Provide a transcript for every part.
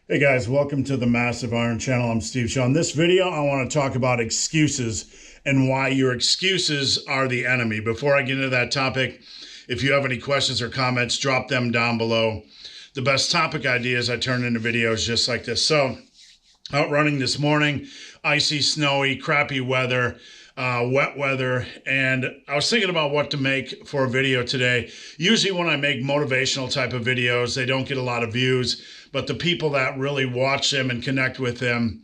Hey guys, welcome to the Massive Iron Channel. I'm Steve Shaw. In this video, I want to talk about excuses and why your excuses are the enemy. Before I get into that topic, if you have any questions or comments, drop them down below. The best topic ideas I turn into videos just like this. So, out running this morning, icy, snowy, crappy weather, wet weather, and I was thinking about what to make for a video today. Usually when I make motivational type of videos, they don't get a lot of views, but the people that really watch them and connect with them,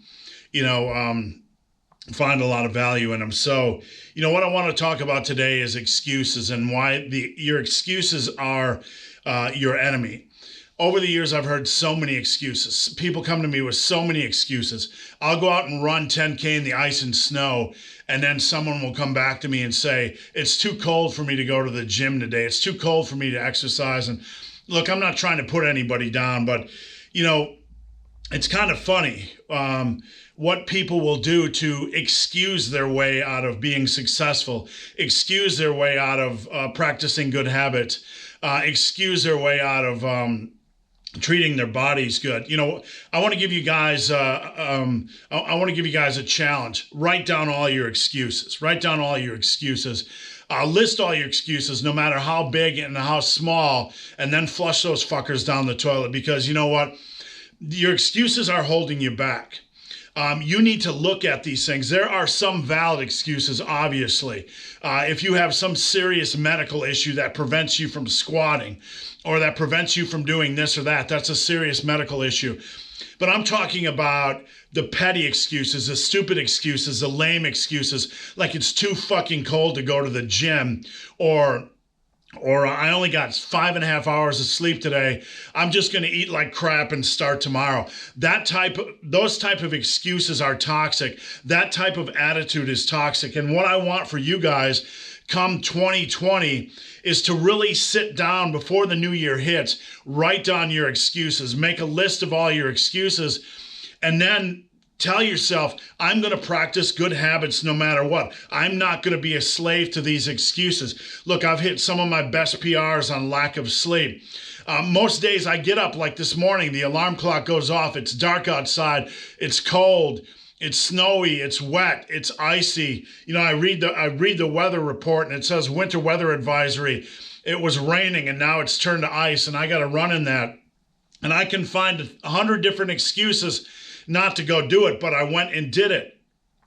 find a lot of value in them. So, what I want to talk about today is excuses and why your excuses are your enemy. Over the years, I've heard so many excuses. People come to me with so many excuses. I'll go out and run 10K in the ice and snow, and then someone will come back to me and say, it's too cold for me to go to the gym today. It's too cold for me to exercise. And look, I'm not trying to put anybody down, but, it's kind of funny what people will do to excuse their way out of being successful, excuse their way out of practicing good habits, excuse their way out of treating their bodies good. I want to give you guys I want to give you guys a challenge. Write down all your excuses. Write down all your excuses. List all your excuses, no matter how big and how small, and then flush those fuckers down the toilet, because you know what? Your excuses are holding you back. You need to look at these things. There are some valid excuses, obviously. If you have some serious medical issue that prevents you from squatting, or that prevents you from doing this or that, that's a serious medical issue. But I'm talking about the petty excuses, the stupid excuses, the lame excuses, like it's too fucking cold to go to the gym, or I only got 5.5 hours of sleep today. I'm just going to eat like crap and start tomorrow. Those type of excuses are toxic. That type of attitude is toxic. And what I want for you guys come 2020 is to really sit down before the new year hits, write down your excuses, make a list of all your excuses, and then tell yourself, I'm going to practice good habits no matter what. I'm not going to be a slave to these excuses. Look, I've hit some of my best PRs on lack of sleep. Most days I get up, like this morning, the alarm clock goes off. It's dark outside. It's cold. It's snowy. It's wet. It's icy. I read the weather report, and it says winter weather advisory. It was raining, and now it's turned to ice, and I got to run in that. And I can find 100 different excuses not to go do it, but I went and did it.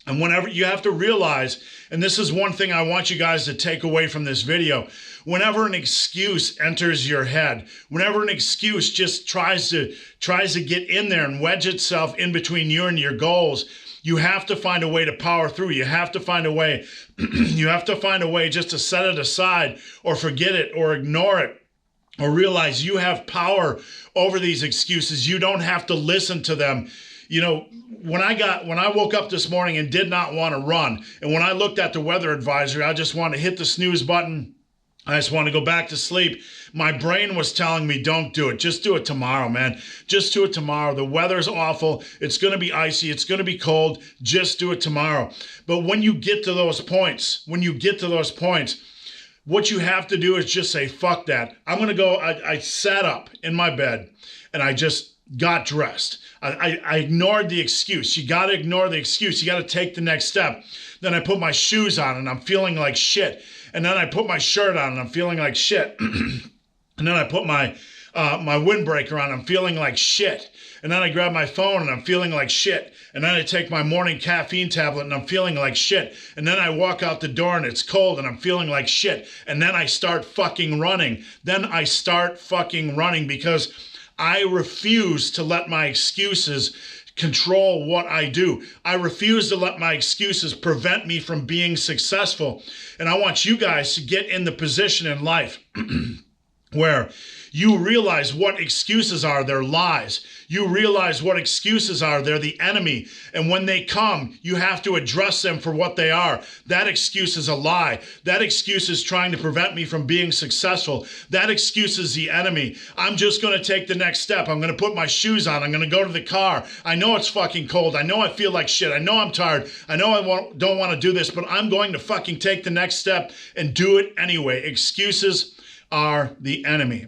And whenever you have to realize, and this is one thing I want you guys to take away from this video, whenever an excuse enters your head, whenever an excuse just tries to get in there and wedge itself in between you and your goals, you have to find a way to power through. You have to find a way, just to set it aside or forget it or ignore it, or realize you have power over these excuses. You don't have to listen to them. When I woke up this morning and did not want to run, and when I looked at the weather advisory, I just wanted to hit the snooze button. I just want to go back to sleep. My brain was telling me, don't do it. Just do it tomorrow, man. Just do it tomorrow. The weather's awful. It's going to be icy. It's going to be cold. Just do it tomorrow. But when you get to those points, what you have to do is just say, fuck that. I'm going to go. I sat up in my bed and I just got dressed. I ignored the excuse. You got to ignore the excuse. You got to take the next step. Then I put my shoes on and I'm feeling like shit. And then I put my shirt on and I'm feeling like shit. And then I put my windbreaker on. I'm feeling like shit. And then I grab my phone and I'm feeling like shit. And then I take my morning caffeine tablet and I'm feeling like shit. And then I walk out the door and it's cold and I'm feeling like shit. And then I start fucking running. Because I refuse to let my excuses control what I do. I refuse to let my excuses prevent me from being successful. And I want you guys to get in the position in life where you realize what excuses are. They're lies. You realize what excuses are. They're the enemy. And when they come, you have to address them for what they are. That excuse is a lie. That excuse is trying to prevent me from being successful. That excuse is the enemy. I'm just going to take the next step. I'm going to put my shoes on. I'm going to go to the car. I know it's fucking cold. I know I feel like shit. I know I'm tired. I know I don't want to do this, but I'm going to fucking take the next step and do it anyway. Excuses are the enemy.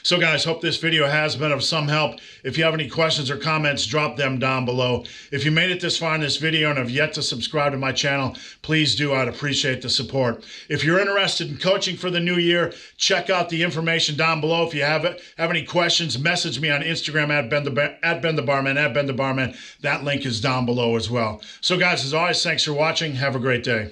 So guys, hope this video has been of some help. If you have any questions or comments, drop them down below. If you made it this far in this video and have yet to subscribe to my channel, please do. I'd appreciate the support. If you're interested in coaching for the new year, check out the information down below. If you have any questions, message me on Instagram at Ben the Barman. That link is down below as well. So guys, as always, thanks for watching. Have a great day.